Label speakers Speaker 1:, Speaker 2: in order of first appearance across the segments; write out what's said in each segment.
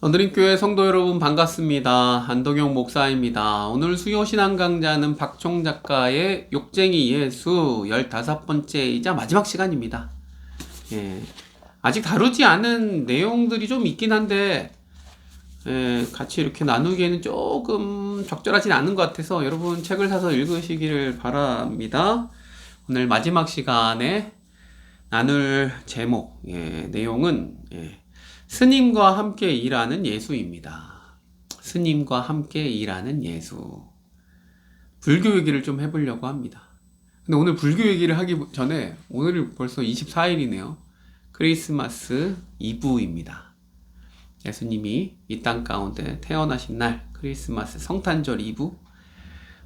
Speaker 1: 너드림교회 성도 여러분 반갑습니다. 안동영 목사입니다. 오늘 수요신앙 강좌는 박총 작가의 욕쟁이 예수 15번째이자 마지막 시간입니다. 아직 다루지 않은 내용들이 좀 있긴 한데 같이 이렇게 나누기에는 조금 적절하진 않은 것 같아서 여러분 책을 사서 읽으시기를 바랍니다. 오늘 마지막 시간에 나눌 제목, 내용은 스님과 함께 일하는 예수입니다. 스님과 함께 일하는 예수. 불교 얘기를 좀 해보려고 합니다. 근데 오늘 불교 얘기를 하기 전에 오늘이 벌써 24일이네요. 크리스마스 이브입니다. 예수님이 이 땅 가운데 태어나신 날 크리스마스 성탄절 이브.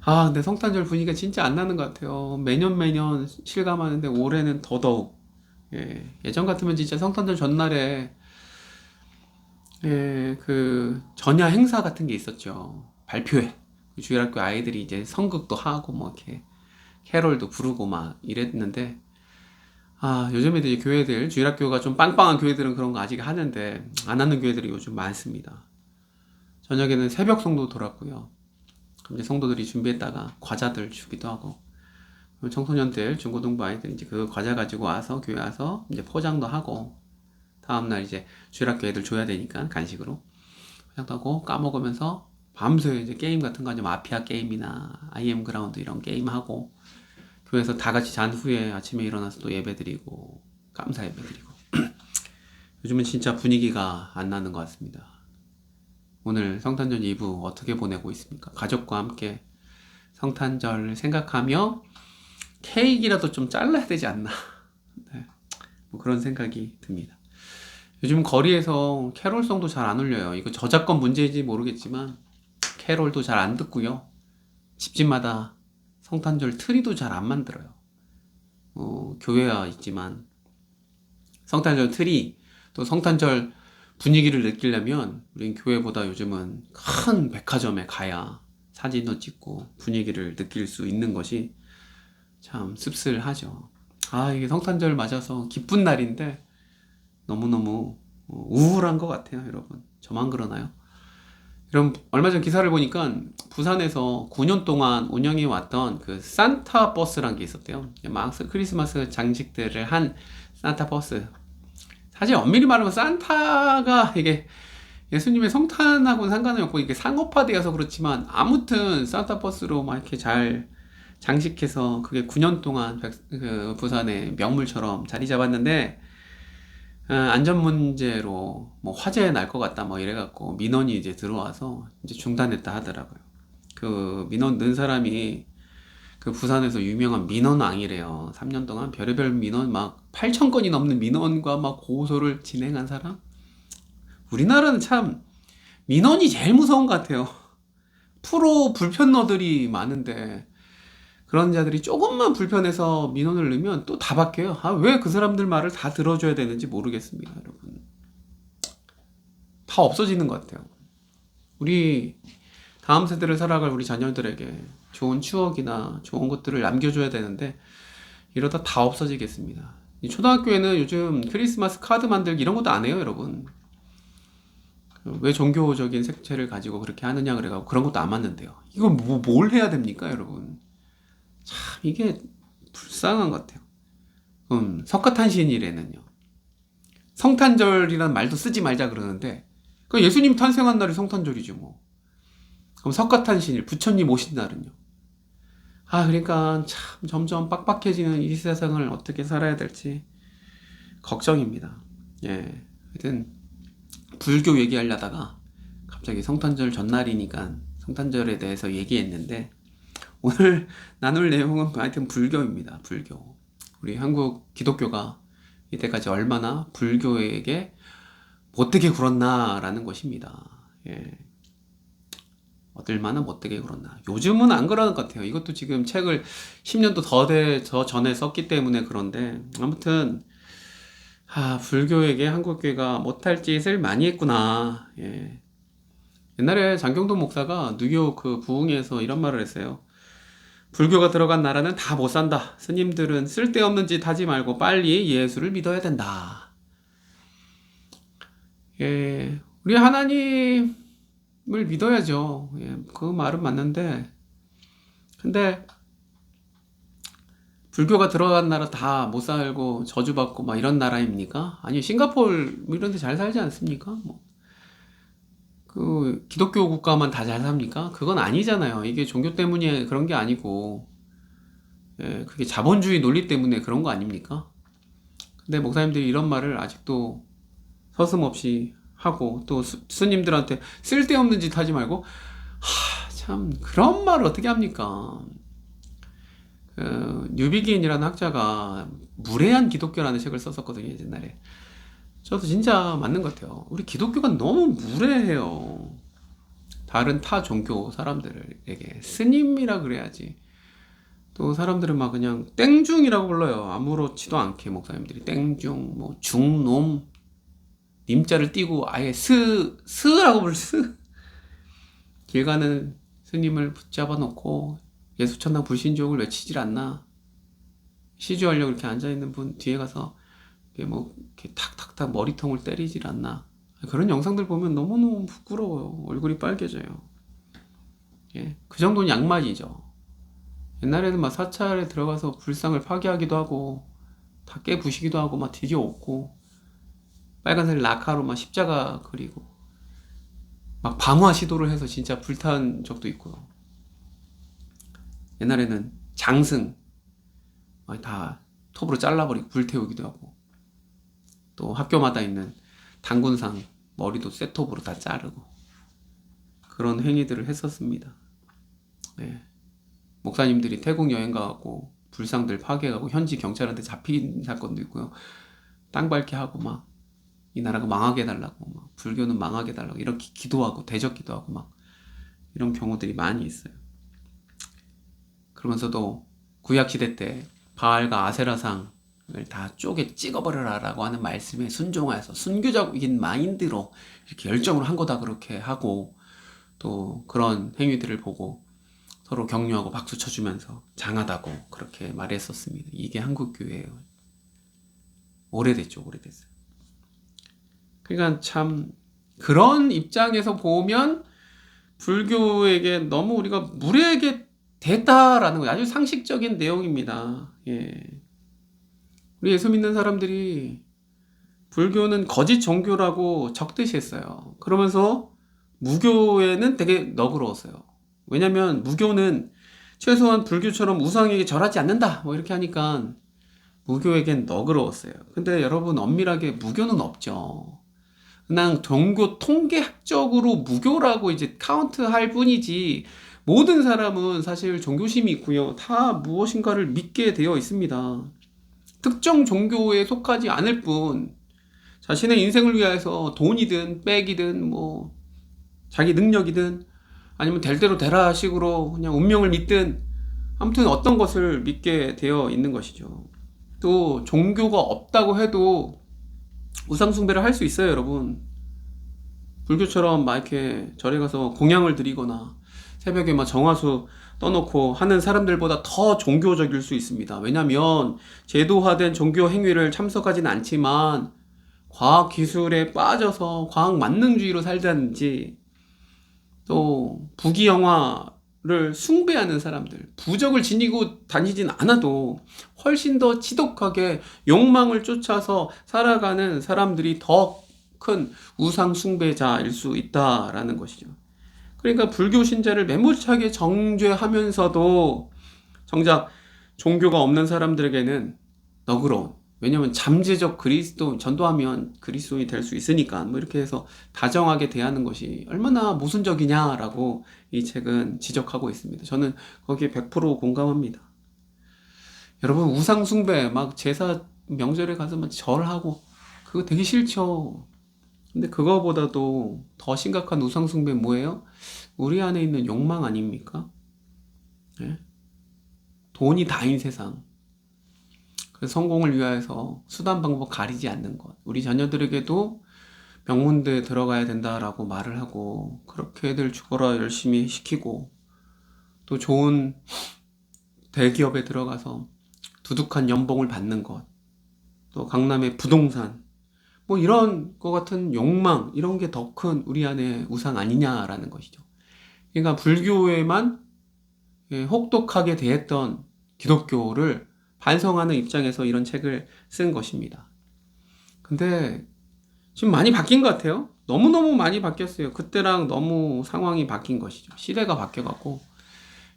Speaker 1: 근데 성탄절 분위기가 진짜 안 나는 것 같아요. 매년 실감하는데 올해는 더더욱. 예전 같으면 진짜 성탄절 전날에 그 전야 행사 같은 게 있었죠. 발표회. 주일학교 아이들이 이제 성극도 하고 뭐 이렇게 캐롤도 부르고 막 이랬는데 요즘에도 이제 교회들, 주일학교가 좀 빵빵한 교회들은 그런 거 아직 하는데 안 하는 교회들이 요즘 많습니다. 저녁에는 새벽 성도 돌았고요. 이제 성도들이 준비했다가 과자들 주기도 하고 청소년들, 중고등부 아이들 이제 그 과자 가지고 와서 교회 와서 이제 포장도 하고 다음날 이제 주일학교 애들 줘야 되니까 간식으로 포장도 하고 까먹으면서 밤새 이제 게임 같은 거 아니면 마피아 게임이나 IM 그라운드 이런 게임 하고 교회에서 다 같이 잔 후에 아침에 일어나서 또 예배 드리고 감사 예배 드리고 요즘은 진짜 분위기가 안 나는 것 같습니다. 오늘 성탄절 이브 어떻게 보내고 있습니까? 가족과 함께 성탄절 생각하며 케이크라도 좀 잘라야 되지 않나 뭐 그런 생각이 듭니다. 요즘 거리에서 캐롤송도 잘 안 울려요. 이거 저작권 문제인지 모르겠지만 캐롤도 잘 안 듣고요. 집집마다 성탄절 트리도 잘 안 만들어요. 교회야 있지만 성탄절 트리 또 성탄절 분위기를 느끼려면 우린 교회보다 요즘은 큰 백화점에 가야 사진도 찍고 분위기를 느낄 수 있는 것이 참 씁쓸하죠. 이게 성탄절 맞아서 기쁜 날인데 너무너무 우울한 것 같아요, 여러분. 저만 그러나요? 여러분, 얼마 전 기사를 보니까 부산에서 9년 동안 운영해 왔던 그 산타 버스란 게 있었대요. 막 크리스마스 장식들을 한 산타 버스. 사실 엄밀히 말하면 산타가 이게 예수님의 성탄하고는 상관이 없고 이게 상업화되어서 그렇지만 아무튼 산타 버스로 막 이렇게 잘 장식해서 그게 9년 동안 그 부산의 명물처럼 자리 잡았는데 안전 문제로 뭐 화재 날 것 같다 뭐 이래갖고 민원이 이제 들어와서 이제 중단했다 하더라고요. 그 민원 넣은 사람이 그 부산에서 유명한 민원왕이래요. 3년 동안 별의별 민원 막 8,000건이 넘는 민원과 막 고소를 진행한 사람? 우리나라는 참 민원이 제일 무서운 것 같아요. 프로 불편러들이 많은데 그런 자들이 조금만 불편해서 민원을 넣으면 또 다 바뀌어요. 왜 그 사람들 말을 다 들어줘야 되는지 모르겠습니다, 여러분. 다 없어지는 것 같아요. 우리 다음 세대를 살아갈 우리 자녀들에게 좋은 추억이나 좋은 것들을 남겨줘야 되는데 이러다 다 없어지겠습니다. 이 초등학교에는 요즘 크리스마스 카드 만들기 이런 것도 안 해요, 여러분. 왜 종교적인 색채를 가지고 그렇게 하느냐 그래가지고 그런 것도 안 맞는데요. 이건 뭘 해야 됩니까, 여러분? 참 이게 불쌍한 것 같아요. 석가탄신일에는요. 성탄절이라는 말도 쓰지 말자 그러는데 그 예수님 탄생한 날이 성탄절이죠 뭐. 그럼 석가탄신일, 부처님 오신 날은요. 그러니까 참 점점 빡빡해지는 이 세상을 어떻게 살아야 될지 걱정입니다. 하여튼 불교 얘기하려다가 갑자기 성탄절 전날이니까 성탄절에 대해서 얘기했는데 오늘 나눌 내용은 하여튼 불교입니다. 불교. 우리 한국 기독교가 이때까지 얼마나 불교에게 못되게 굴었나라는 것입니다. 얼마나 못되게 굴었나. 요즘은 안 그러는 것 같아요. 이것도 지금 책을 10년도 더 전에 썼기 때문에 그런데 아무튼 불교에게 한국교회가 못할 짓을 많이 했구나. 옛날에 장경동 목사가 누교 그 부흥회에서 이런 말을 했어요. 불교가 들어간 나라는 다 못 산다. 스님들은 쓸데없는 짓 하지 말고 빨리 예수를 믿어야 된다. 우리 하나님을 믿어야죠. 예, 그 말은 맞는데, 근데 불교가 들어간 나라 다 못 살고 저주받고 막 이런 나라입니까? 아니, 싱가포르 뭐 이런 데 잘 살지 않습니까? 뭐, 그 기독교 국가만 다 잘 삽니까? 그건 아니잖아요. 이게 종교 때문에 그런 게 아니고, 예, 그게 자본주의 논리 때문에 그런 거 아닙니까? 근데 목사님들이 이런 말을 아직도 서슴없이 하고, 또 스님들한테 쓸데없는 짓 하지 말고, 참 그런 말을 어떻게 합니까? 그 뉴비긴이라는 학자가 무례한 기독교라는 책을 썼었거든요, 옛날에. 저도 진짜 맞는 것 같아요. 우리 기독교가 너무 무례해요. 다른 타 종교 사람들에게 스님이라 그래야지. 또 사람들은 막 그냥 땡중이라고 불러요. 아무렇지도 않게 목사님들이 땡중, 뭐 중놈, 님자를 띄고 아예 스라고 스. 길 가는 스님을 붙잡아 놓고 예수천당 불신종을 외치질 않나. 시주하려고 이렇게 앉아있는 분 뒤에 가서 이렇게 뭐 이렇게 탁탁탁 머리통을 때리질 않나. 그런 영상들 보면 너무너무 부끄러워요. 얼굴이 빨개져요. 예, 그 정도는 양말이죠. 옛날에는 막 사찰에 들어가서 불상을 파괴하기도 하고 다 깨부시기도 하고 막 뒤져엎고 빨간색 라카로 막 십자가 그리고 막 방화 시도를 해서 진짜 불탄 적도 있고요. 옛날에는 장승 다 톱으로 잘라버리고 불태우기도 하고, 또 학교마다 있는 단군상 머리도 쇠톱으로 다 자르고 그런 행위들을 했었습니다. 네. 목사님들이 태국 여행 가고 불상들 파괴하고 현지 경찰한테 잡힌 사건도 있고요. 땅 밟게 하고 막 이 나라가 망하게 해달라고 막 불교는 망하게 해달라고 이렇게 기도하고 대적 기도하고 막 이런 경우들이 많이 있어요. 그러면서도 구약시대 때 바알과 아세라상을 다 쪼개 찍어버려라라고 하는 말씀에 순종해서 순교적인 마인드로 이렇게 열정으로 한 거다 그렇게 하고, 또 그런 행위들을 보고 서로 격려하고 박수 쳐주면서 장하다고 그렇게 말했었습니다. 이게 한국교회예요. 오래됐죠, 오래됐어요. 그러니까 참 그런 입장에서 보면 불교에게 너무 우리가 무례하게 됐다라는 거예요. 아주 상식적인 내용입니다. 예. 우리 예수 믿는 사람들이 불교는 거짓 종교라고 적듯이 했어요. 그러면서 무교에는 되게 너그러웠어요. 왜냐면 무교는 최소한 불교처럼 우상에게 절하지 않는다 뭐 이렇게 하니까 무교에겐 너그러웠어요. 근데 여러분 엄밀하게 무교는 없죠. 그냥 종교 통계학적으로 무교라고 이제 카운트할 뿐이지, 모든 사람은 사실 종교심이 있고요. 다 무엇인가를 믿게 되어 있습니다. 특정 종교에 속하지 않을 뿐, 자신의 인생을 위해서 돈이든 백이든 뭐 자기 능력이든 아니면 될 대로 되라 식으로 그냥 운명을 믿든 아무튼 어떤 것을 믿게 되어 있는 것이죠. 또 종교가 없다고 해도 우상숭배를 할 수 있어요, 여러분. 불교처럼 막 이렇게 절에 가서 공양을 드리거나 새벽에 막 정화수 떠놓고 하는 사람들보다 더 종교적일 수 있습니다. 왜냐면 제도화된 종교 행위를 참석하지는 않지만 과학 기술에 빠져서 과학 만능주의로 살다든지, 또 부귀영화를 숭배하는 사람들, 부적을 지니고 다니진 않아도 훨씬 더 지독하게 욕망을 쫓아서 살아가는 사람들이 더 큰 우상 숭배자일 수 있다라는 것이죠. 그러니까 불교 신자를 매몰차게 정죄하면서도 정작 종교가 없는 사람들에게는 너그러운, 왜냐면 잠재적 그리스도 전도하면 그리스도인이 될 수 있으니까 뭐 이렇게 해서 다정하게 대하는 것이 얼마나 모순적이냐라고 이 책은 지적하고 있습니다. 저는 거기에 100% 공감합니다. 여러분, 우상 숭배 막 제사 명절에 가서 막 절하고 그거 되게 싫죠. 근데 그거보다도 더 심각한 우상 숭배는 뭐예요? 우리 안에 있는 욕망 아닙니까? 네? 돈이 다인 세상. 그래서 성공을 위하여서 수단 방법 가리지 않는 것. 우리 자녀들에게도 명문대에 들어가야 된다라고 말을 하고 그렇게 애들 죽어라 열심히 시키고, 또 좋은 대기업에 들어가서 두둑한 연봉을 받는 것, 또 강남의 부동산 뭐 이런 거 같은 욕망, 이런 게 더 큰 우리 안에 우상 아니냐라는 것이죠. 그러니까 불교에만 혹독하게 대했던 기독교를 반성하는 입장에서 이런 책을 쓴 것입니다. 근데 지금 많이 바뀐 것 같아요. 너무너무 많이 바뀌었어요. 그때랑 너무 상황이 바뀐 것이죠. 시대가 바뀌어갖고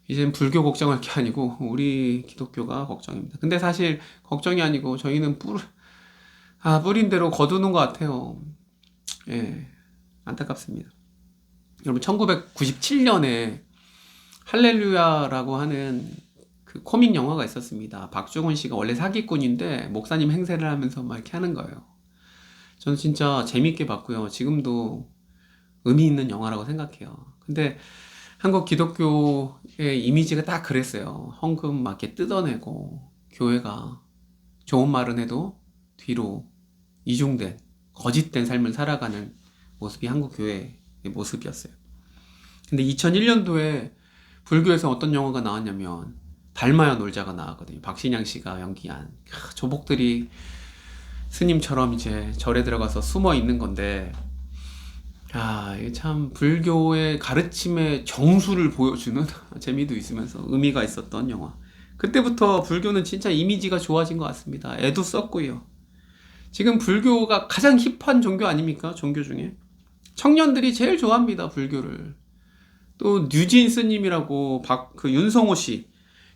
Speaker 1: 이젠 불교 걱정할 게 아니고 우리 기독교가 걱정입니다. 근데 사실 걱정이 아니고 저희는 뿌린 대로 거두는 것 같아요. 예, 안타깝습니다. 여러분 1997년에 할렐루야라고 하는 그 코믹 영화가 있었습니다. 박중훈 씨가 원래 사기꾼인데 목사님 행세를 하면서 막 이렇게 하는 거예요. 저는 진짜 재밌게 봤고요. 지금도 의미 있는 영화라고 생각해요. 근데 한국 기독교의 이미지가 딱 그랬어요. 헌금 막 이렇게 뜯어내고 교회가 좋은 말은 해도 뒤로 이중된 거짓된 삶을 살아가는 모습이 한국 교회의 모습이었어요. 근데 2001년도에 불교에서 어떤 영화가 나왔냐면 닮아야 놀자가 나왔거든요. 박신양 씨가 연기한 조복들이 스님처럼 이제 절에 들어가서 숨어 있는 건데, 이게 참 불교의 가르침의 정수를 보여주는 재미도 있으면서 의미가 있었던 영화. 그때부터 불교는 진짜 이미지가 좋아진 것 같습니다. 애도 썼고요. 지금 불교가 가장 힙한 종교 아닙니까? 종교 중에. 청년들이 제일 좋아합니다, 불교를. 또 뉴진 스님이라고 윤성호 씨,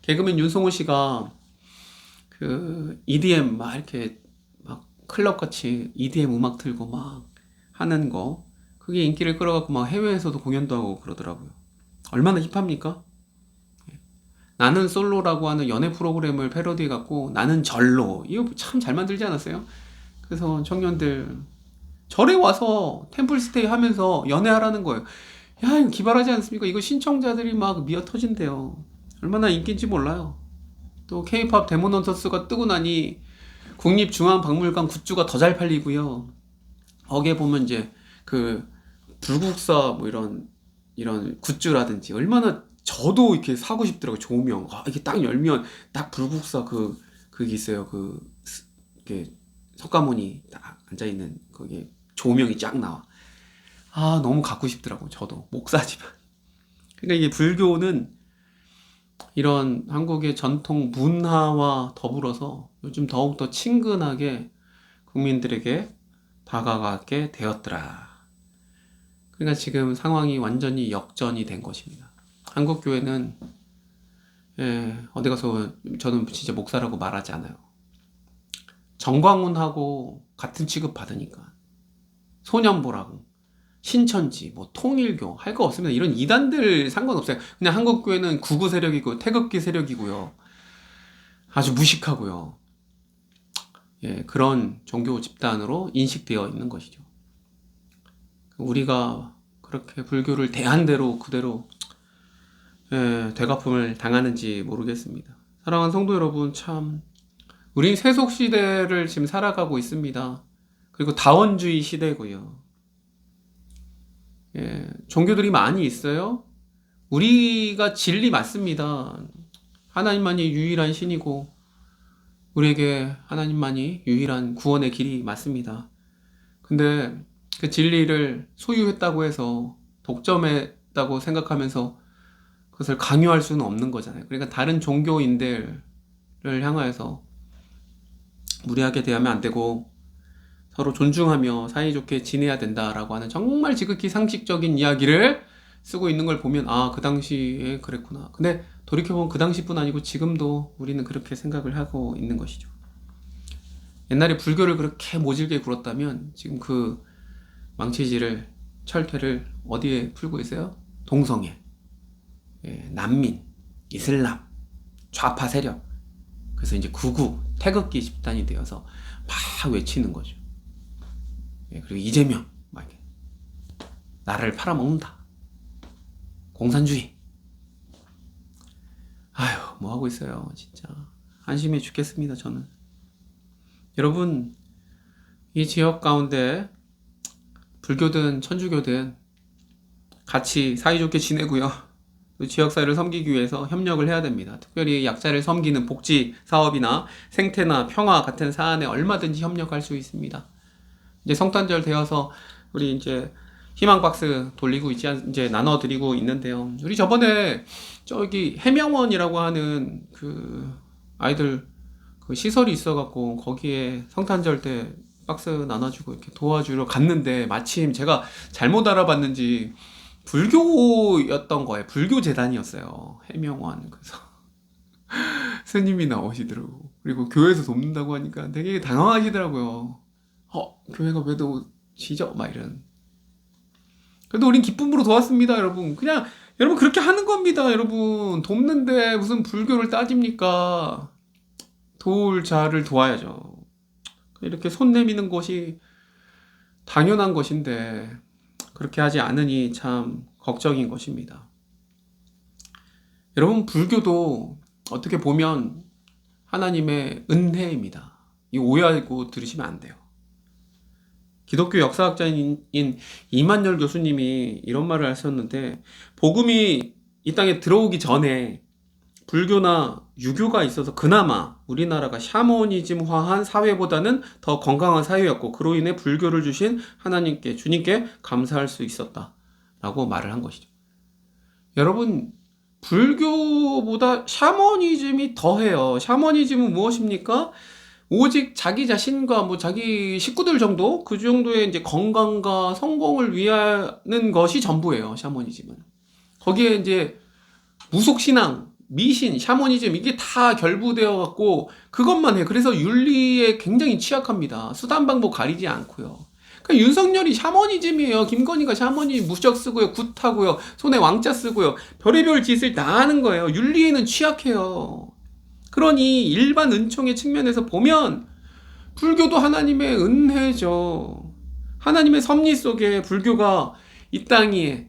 Speaker 1: 개그맨 윤성호 씨가 그 EDM 막 이렇게 막 클럽 같이 EDM 음악 틀고 막 하는 거, 그게 인기를 끌어갖고 막 해외에서도 공연도 하고 그러더라고요. 얼마나 힙합니까? 나는 솔로라고 하는 연애 프로그램을 패러디해갖고 나는 절로, 이거 참 잘 만들지 않았어요? 그래서 청년들 절에 와서 템플스테이 하면서 연애하라는 거예요. 야, 이거 기발하지 않습니까? 이거 신청자들이 막 미어 터진대요. 얼마나 인기인지 몰라요. 또 K-팝 데모넌서스가 뜨고 나니 국립중앙박물관 굿즈가 더 잘 팔리고요. 거기에 보면 이제 그 불국사 뭐 이런 굿즈라든지 얼마나 저도 이렇게 사고 싶더라고요. 조명. 이게 딱 열면 딱 불국사 그게 있어요. 이렇게 석가모니 딱 앉아있는 거기에 조명이 쫙 나와. 너무 갖고 싶더라고요. 저도 목사지만. 그러니까 이게 불교는 이런 한국의 전통 문화와 더불어서 요즘 더욱더 친근하게 국민들에게 다가가게 되었더라. 그러니까 지금 상황이 완전히 역전이 된 것입니다. 한국 교회는 어디 가서 저는 진짜 목사라고 말하지 않아요. 정광훈하고 같은 취급 받으니까 소년보라고 신천지 뭐 통일교 할 거 없습니다. 이런 이단들 상관없어요. 그냥 한국 교회는 구구 세력이고 태극기 세력이고요. 아주 무식하고요. 그런 종교 집단으로 인식되어 있는 것이죠. 우리가 그렇게 불교를 대한대로 그대로 되갚음을 당하는지 모르겠습니다. 사랑하는 성도 여러분, 참 우린 세속 시대를 지금 살아가고 있습니다. 그리고 다원주의 시대고요. 종교들이 많이 있어요. 우리가 진리 맞습니다. 하나님만이 유일한 신이고 우리에게 하나님만이 유일한 구원의 길이 맞습니다. 근데 그 진리를 소유했다고 해서 독점했다고 생각하면서 그것을 강요할 수는 없는 거잖아요. 그러니까 다른 종교인들을 향하여서 무례하게 대하면 안 되고 서로 존중하며 사이좋게 지내야 된다라고 하는 정말 지극히 상식적인 이야기를 쓰고 있는 걸 보면 그 당시에 그랬구나. 근데 돌이켜보면 그 당시뿐 아니고 지금도 우리는 그렇게 생각을 하고 있는 것이죠. 옛날에 불교를 그렇게 모질게 굴었다면 지금 그 망치질을 철퇴를 어디에 풀고 있어요? 동성애, 난민, 이슬람, 좌파 세력. 그래서 이제 구구 태극기 집단이 되어서 막 외치는 거죠. 그리고 이재명 막 이렇게 나라를 팔아먹는다. 공산주의. 뭐 하고 있어요. 진짜 한심해 죽겠습니다. 저는. 여러분, 이 지역 가운데 불교든 천주교든 같이 사이좋게 지내고요. 지역사회를 섬기기 위해서 협력을 해야 됩니다. 특별히 약자를 섬기는 복지 사업이나 생태나 평화 같은 사안에 얼마든지 협력할 수 있습니다. 이제 성탄절 되어서 우리 이제 희망 박스 돌리고 이제 나눠드리고 있는데요. 우리 저번에 저기 해명원이라고 하는 그 아이들 그 시설이 있어갖고 거기에 성탄절 때 박스 나눠주고 이렇게 도와주러 갔는데 마침 제가 잘못 알아봤는지 불교였던 거예요. 불교 재단이었어요. 해명원. 그래서 스님이 나오시더라고. 그리고 교회에서 돕는다고 하니까 되게 당황하시더라고요. 교회가 왜 도와지죠? 막 이런. 그래도 우린 기쁨으로 도왔습니다, 여러분. 그냥 여러분 그렇게 하는 겁니다, 여러분. 돕는데 무슨 불교를 따집니까? 도울 자를 도와야죠. 이렇게 손 내미는 것이 당연한 것인데 그렇게 하지 않으니 참 걱정인 것입니다. 여러분, 불교도 어떻게 보면 하나님의 은혜입니다. 이 오해하고 들으시면 안 돼요. 기독교 역사학자인 이만열 교수님이 이런 말을 하셨는데, 복음이 이 땅에 들어오기 전에 불교나 유교가 있어서 그나마 우리나라가 샤머니즘화한 사회보다는 더 건강한 사회였고, 그로 인해 불교를 주신 하나님께, 주님께 감사할 수 있었다 라고 말을 한 것이죠. 여러분, 불교보다 샤머니즘이 더해요. 샤머니즘은 무엇입니까? 오직 자기 자신과 뭐 자기 식구들 정도, 그 정도의 이제 건강과 성공을 위하는 것이 전부예요. 샤머니즘은. 거기에 이제 무속신앙, 미신, 샤머니즘 이게 다 결부되어 갖고 그것만 해. 그래서 윤리에 굉장히 취약합니다. 수단 방법 가리지 않고요. 그러니까 윤석열이 샤머니즘이에요. 김건희가 샤머니즘 무적 쓰고요, 굿하고요, 손에 왕자 쓰고요, 별의별 짓을 다 하는 거예요. 윤리에는 취약해요. 그러니 일반 은총의 측면에서 보면 불교도 하나님의 은혜죠. 하나님의 섭리 속에 불교가 이 땅에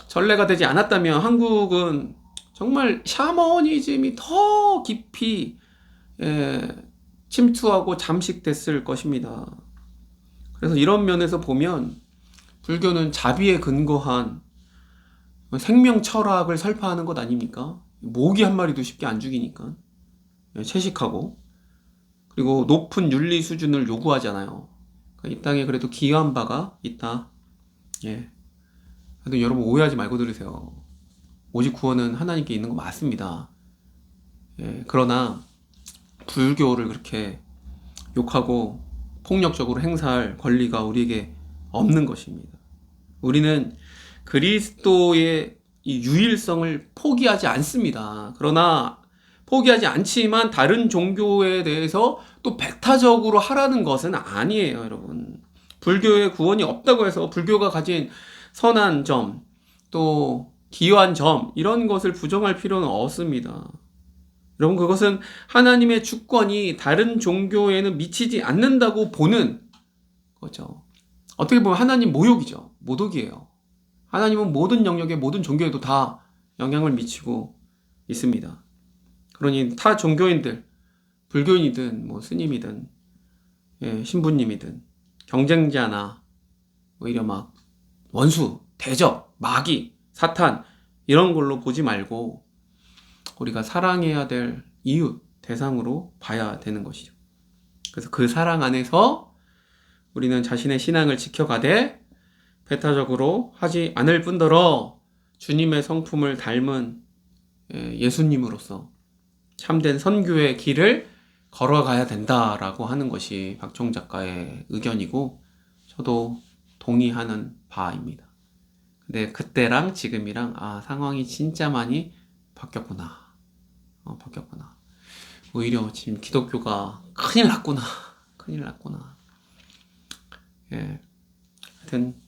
Speaker 1: 전례가 되지 않았다면 한국은 정말 샤머니즘이 더 깊이 침투하고 잠식됐을 것입니다. 그래서 이런 면에서 보면 불교는 자비에 근거한 생명 철학을 설파하는 것 아닙니까? 모기 한 마리도 쉽게 안 죽이니까. 채식하고, 그리고 높은 윤리 수준을 요구하잖아요. 이 땅에 그래도 기여한 바가 있다. 예. 그래도 여러분 오해하지 말고 들으세요. 오직 구원은 하나님께 있는 거 맞습니다. 예. 그러나 불교를 그렇게 욕하고 폭력적으로 행사할 권리가 우리에게 없는 것입니다. 우리는 그리스도의 이 유일성을 포기하지 않습니다. 그러나 포기하지 않지만 다른 종교에 대해서 또 배타적으로 하라는 것은 아니에요, 여러분. 불교의 구원이 없다고 해서 불교가 가진 선한 점, 또 기여한 점, 이런 것을 부정할 필요는 없습니다. 여러분, 그것은 하나님의 주권이 다른 종교에는 미치지 않는다고 보는 거죠. 어떻게 보면 하나님 모욕이죠. 모독이에요. 하나님은 모든 영역에 모든 종교에도 다 영향을 미치고 있습니다. 그러니 타 종교인들, 불교인이든 뭐 스님이든 신부님이든 경쟁자나 오히려 막 원수, 대적, 마귀, 사탄 이런 걸로 보지 말고 우리가 사랑해야 될 이웃, 대상으로 봐야 되는 것이죠. 그래서 그 사랑 안에서 우리는 자신의 신앙을 지켜가되 배타적으로 하지 않을 뿐더러 주님의 성품을 닮은 예수님으로서 참된 선교의 길을 걸어가야 된다라고 하는 것이 박종 작가의 의견이고 저도 동의하는 바입니다. 근데 그때랑 지금이랑 상황이 진짜 많이 바뀌었구나. 바뀌었구나. 오히려 지금 기독교가 큰일 났구나. 큰일 났구나. 예. 하여튼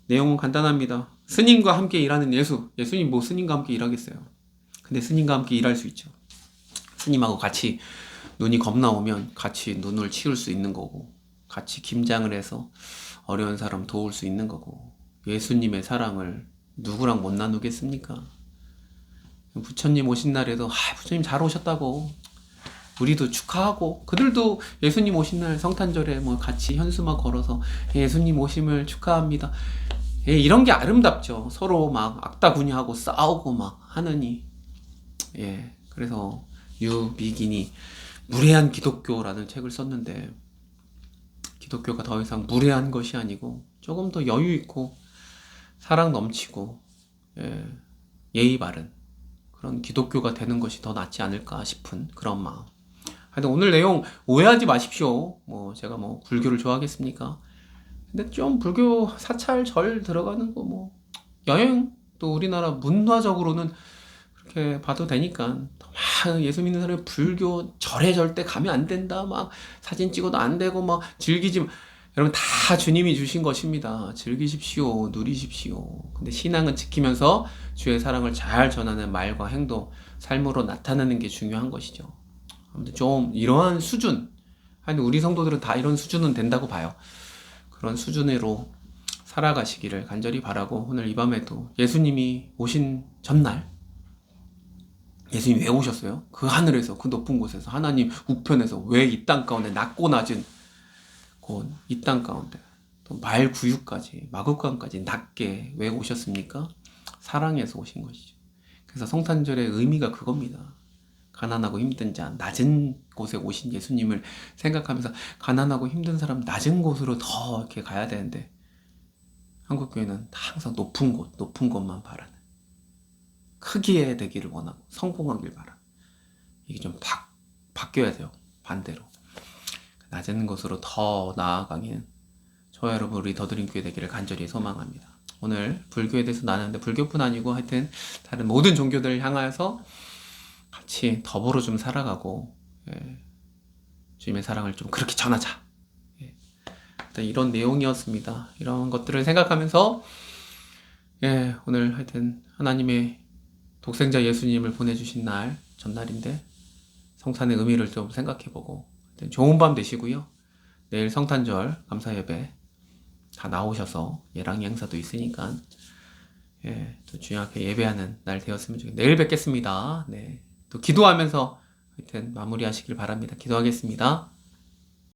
Speaker 1: 내용은 간단합니다. 스님과 함께 일하는 예수님 뭐 스님과 함께 일하겠어요. 근데 스님과 함께 일할 수 있죠. 스님하고 같이 눈이 겁나 오면 같이 눈을 치울 수 있는 거고, 같이 김장을 해서 어려운 사람 도울 수 있는 거고, 예수님의 사랑을 누구랑 못 나누겠습니까? 부처님 오신 날에도 부처님 잘 오셨다고 우리도 축하하고, 그들도 예수님 오신 날 성탄절에 뭐 같이 현수막 걸어서 예수님 오심을 축하합니다. 이런 게 아름답죠. 서로 막 악다구니하고 싸우고 막 하느니. 그래서 유미긴이 무례한 기독교라는 책을 썼는데, 기독교가 더 이상 무례한 것이 아니고 조금 더 여유 있고 사랑 넘치고 예의 바른 그런 기독교가 되는 것이 더 낫지 않을까 싶은 그런 마음. 하여튼 오늘 내용 오해하지 마십시오. 뭐 제가 뭐 불교를 좋아하겠습니까? 근데 좀 불교 사찰 절 들어가는 거 뭐 여행 또 우리나라 문화적으로는 그렇게 봐도 되니까 막 예수 믿는 사람이 불교 절에 절대 가면 안 된다 막 사진 찍어도 안 되고 막 즐기지 여러분 다 주님이 주신 것입니다. 즐기십시오. 누리십시오. 근데 신앙은 지키면서 주의 사랑을 잘 전하는 말과 행동 삶으로 나타내는 게 중요한 것이죠. 아무튼 좀 이러한 수준 아니 우리 성도들은 다 이런 수준은 된다고 봐요. 그런 수준으로 살아가시기를 간절히 바라고 오늘 이 밤에도 예수님이 오신 전날 예수님이 왜 오셨어요? 그 하늘에서 그 높은 곳에서 하나님 우편에서 왜 이 땅 가운데 낮고 낮은 곳 이 땅 가운데 또 말 구유까지 마구간까지 낮게 왜 오셨습니까? 사랑해서 오신 것이죠. 그래서 성탄절의 의미가 그겁니다. 가난하고 힘든 자 낮은 곳에 오신 예수님을 생각하면서 가난하고 힘든 사람 낮은 곳으로 더 이렇게 가야 되는데 한국교회는 항상 높은 곳만 바라는 크기에 되기를 원하고 성공하길 바라. 이게 좀 바뀌어야 돼요. 반대로 낮은 곳으로 더 나아가기는 저와 여러분 우리 더드림교회 되기를 간절히 소망합니다. 오늘 불교에 대해서 나눴는데 불교뿐 아니고 하여튼 다른 모든 종교들을 향하여서 같이 더불어 좀 살아가고 주님의 사랑을 좀 그렇게 전하자. 이런 내용이었습니다. 이런 것들을 생각하면서 오늘 하여튼 하나님의 독생자 예수님을 보내주신 날 전날인데 성탄의 의미를 좀 생각해보고 좋은 밤 되시고요. 내일 성탄절 감사 예배 다 나오셔서 예랑이 행사도 있으니까 또 주님 앞에 예배하는 날 되었으면 좋겠습니다. 내일 뵙겠습니다. 네, 또 기도하면서 하여튼 마무리하시길 바랍니다. 기도하겠습니다.